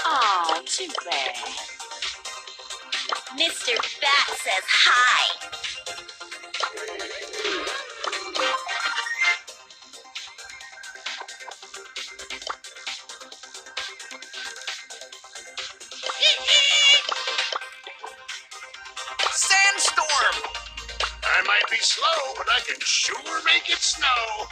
Oh, too bad. Mr. Bat says hi. Sandstorm! I might be slow, but I can sure make it snow.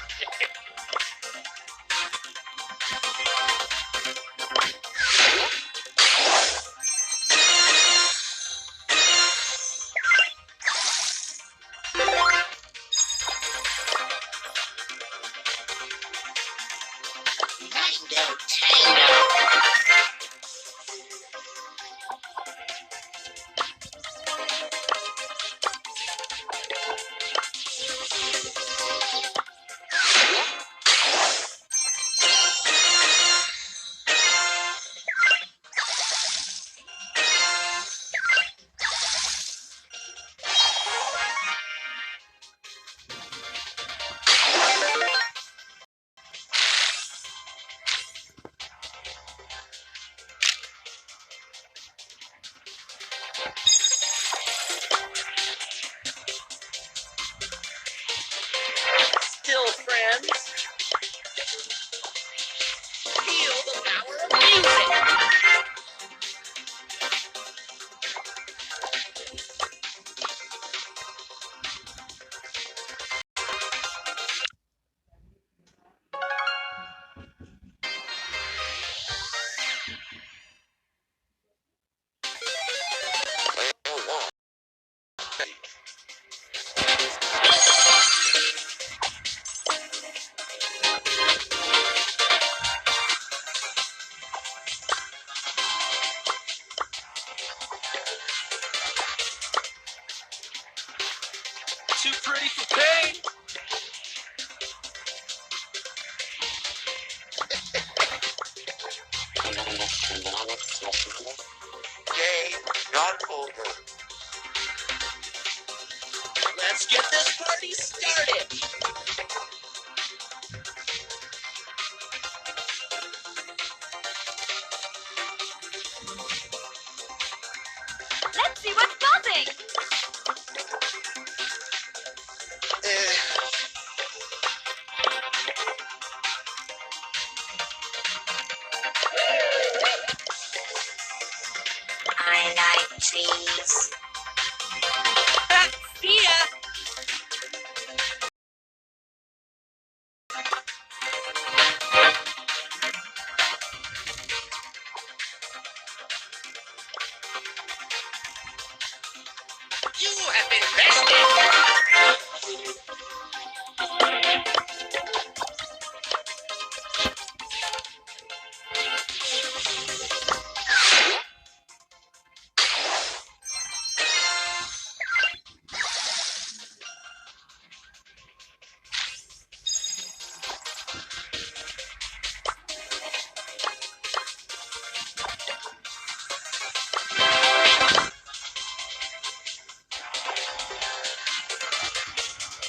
Still friends. Feel the power of music. Too pretty for pain. Day not over. Let's get this party started. Let's see what's buzzing. I like cheese. See ya. You have been bested.